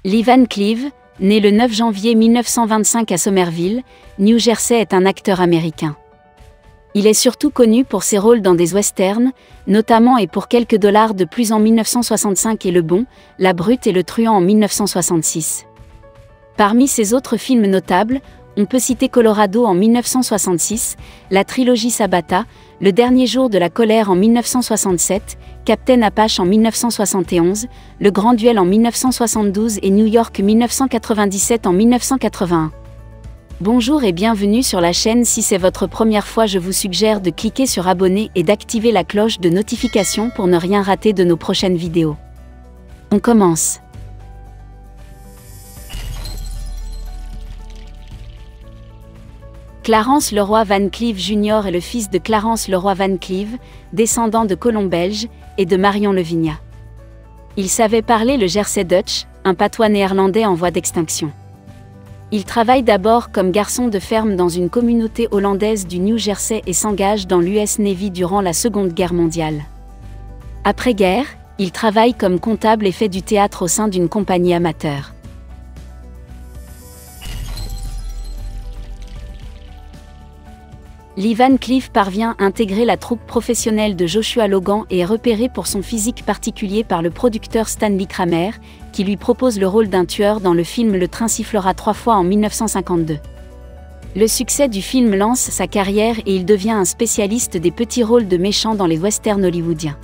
Lee Van Cleef, né le 9 janvier 1925 à Somerville, New Jersey, est un acteur américain. Il est surtout connu pour ses rôles dans des westerns, notamment Et pour quelques dollars de plus en 1965 et Le Bon, La Brute et Le Truand en 1966. Parmi ses autres films notables, on peut citer Colorado en 1966, la trilogie Sabata, Le Dernier Jour de la Colère en 1967, Captain Apache en 1971, Le Grand Duel en 1972 et New York 1997 en 1981. Bonjour et bienvenue sur la chaîne. Si c'est votre première fois, je vous suggère de cliquer sur abonner et d'activer la cloche de notification pour ne rien rater de nos prochaines vidéos. On commence. Clarence Leroy Van Cleef Jr. est le fils de Clarence Leroy Van Cleef, descendant de colons belges, et de Marion Levignat. Il savait parler le Jersey Dutch, un patois néerlandais en voie d'extinction. Il travaille d'abord comme garçon de ferme dans une communauté hollandaise du New Jersey et s'engage dans l'US Navy durant la Seconde Guerre mondiale. Après-guerre, il travaille comme comptable et fait du théâtre au sein d'une compagnie amateur. Lee Van Cleef parvient à intégrer la troupe professionnelle de Joshua Logan et est repéré pour son physique particulier par le producteur Stanley Kramer, qui lui propose le rôle d'un tueur dans le film Le train sifflera 3 fois en 1952. Le succès du film lance sa carrière et il devient un spécialiste des petits rôles de méchants dans les westerns hollywoodiens.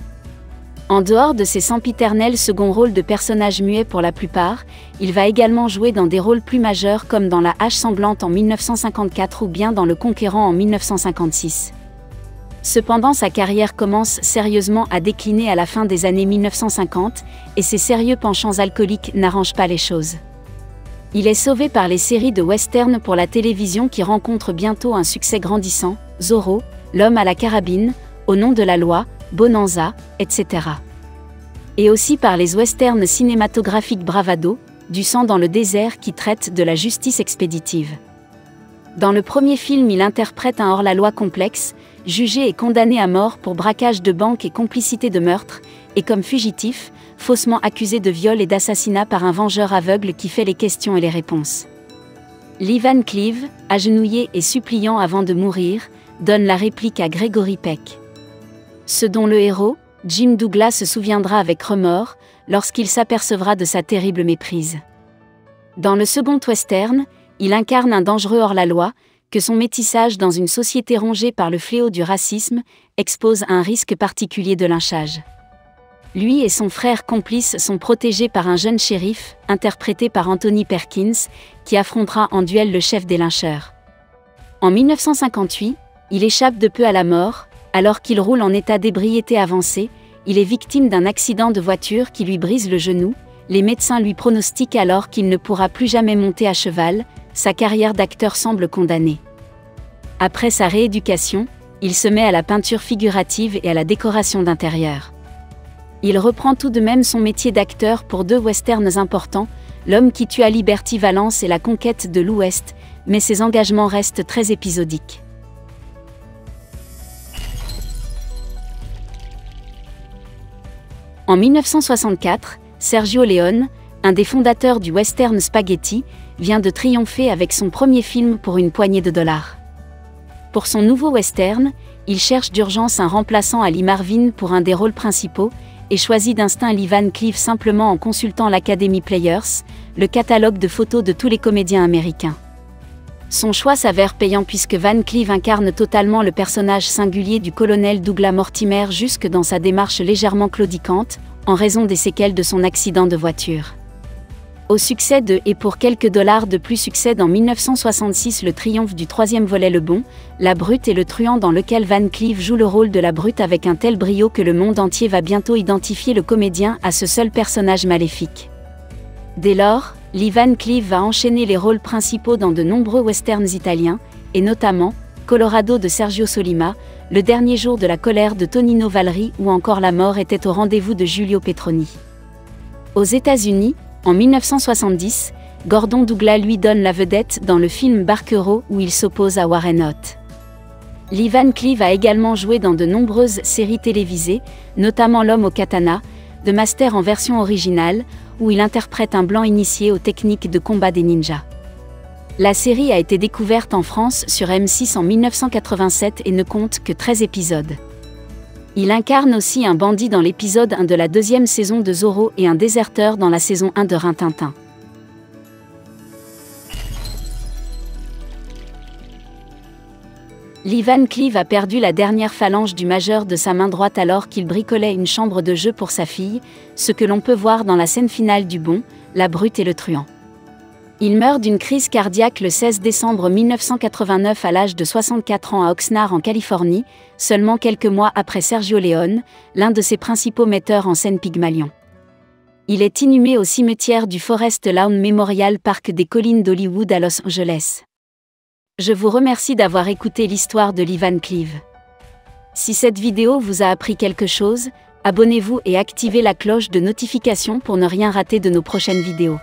En dehors de ses sempiternels seconds rôles de personnages muets pour la plupart, il va également jouer dans des rôles plus majeurs comme dans La Hache sanglante en 1954 ou bien dans Le Conquérant en 1956. Cependant, sa carrière commence sérieusement à décliner à la fin des années 1950, et ses sérieux penchants alcooliques n'arrangent pas les choses. Il est sauvé par les séries de western pour la télévision qui rencontrent bientôt un succès grandissant, Zorro, L'homme à la carabine, Au nom de la loi, Bonanza, etc. Et aussi par les westerns cinématographiques Bravado, Du sang dans le désert qui traite de la justice expéditive. Dans le premier film, il interprète un hors-la-loi complexe, jugé et condamné à mort pour braquage de banque et complicité de meurtre, et comme fugitif, faussement accusé de viol et d'assassinat par un vengeur aveugle qui fait les questions et les réponses. Lee Van Cleef, agenouillé et suppliant avant de mourir, donne la réplique à Gregory Peck. Ce dont le héros, Jim Douglas, se souviendra avec remords, lorsqu'il s'apercevra de sa terrible méprise. Dans le second western, il incarne un dangereux hors-la-loi, que son métissage dans une société rongée par le fléau du racisme expose à un risque particulier de lynchage. Lui et son frère complice sont protégés par un jeune shérif, interprété par Anthony Perkins, qui affrontera en duel le chef des lyncheurs. En 1958, il échappe de peu à la mort. Alors qu'il roule en état d'ébriété avancée, il est victime d'un accident de voiture qui lui brise le genou. Les médecins lui pronostiquent alors qu'il ne pourra plus jamais monter à cheval. Sa carrière d'acteur semble condamnée. Après sa rééducation, il se met à la peinture figurative et à la décoration d'intérieur. Il reprend tout de même son métier d'acteur pour 2 westerns importants, L'homme qui tua Liberty Valance et La conquête de l'Ouest, mais ses engagements restent très épisodiques. En 1964, Sergio Leone, un des fondateurs du western spaghetti, vient de triompher avec son premier film pour une poignée de dollars. Pour son nouveau western, il cherche d'urgence un remplaçant à Lee Marvin pour un des rôles principaux, et choisit d'instinct Lee Van Cleef simplement en consultant l'Academy Players, le catalogue de photos de tous les comédiens américains. Son choix s'avère payant puisque Van Cleef incarne totalement le personnage singulier du colonel Douglas Mortimer jusque dans sa démarche légèrement claudicante, en raison des séquelles de son accident de voiture. Au succès de Et pour quelques dollars de plus succède en 1966 le triomphe du 3e volet Le Bon, La Brute et Le Truand dans lequel Van Cleef joue le rôle de la brute avec un tel brio que le monde entier va bientôt identifier le comédien à ce seul personnage maléfique. Dès lors, Lee Van Cleef va enchaîner les rôles principaux dans de nombreux westerns italiens, et notamment Colorado de Sergio Solima, Le Dernier Jour de la Colère de Tonino Valleri ou encore La Mort était au rendez-vous de Giulio Petroni. Aux États-Unis, en 1970, Gordon Douglas lui donne la vedette dans le film Barquero où il s'oppose à Warren Ott. Lee Van Cleef a également joué dans de nombreuses séries télévisées, notamment L'homme au katana, The Master en version originale, où il interprète un blanc initié aux techniques de combat des ninjas. La série a été découverte en France sur M6 en 1987 et ne compte que 13 épisodes. Il incarne aussi un bandit dans l'épisode 1 de la deuxième saison de Zorro et un déserteur dans la saison 1 de Rin Tin Tin. Lee Van Cleef a perdu la dernière phalange du majeur de sa main droite alors qu'il bricolait une chambre de jeu pour sa fille, ce que l'on peut voir dans la scène finale du Bon, la Brute et le Truand. Il meurt d'une crise cardiaque le 16 décembre 1989 à l'âge de 64 ans à Oxnard en Californie, seulement quelques mois après Sergio Leone, l'un de ses principaux metteurs en scène Pygmalion. Il est inhumé au cimetière du Forest Lawn Memorial Park des collines d'Hollywood à Los Angeles. Je vous remercie d'avoir écouté l'histoire de Lee Van Cleef. Si cette vidéo vous a appris quelque chose, abonnez-vous et activez la cloche de notification pour ne rien rater de nos prochaines vidéos.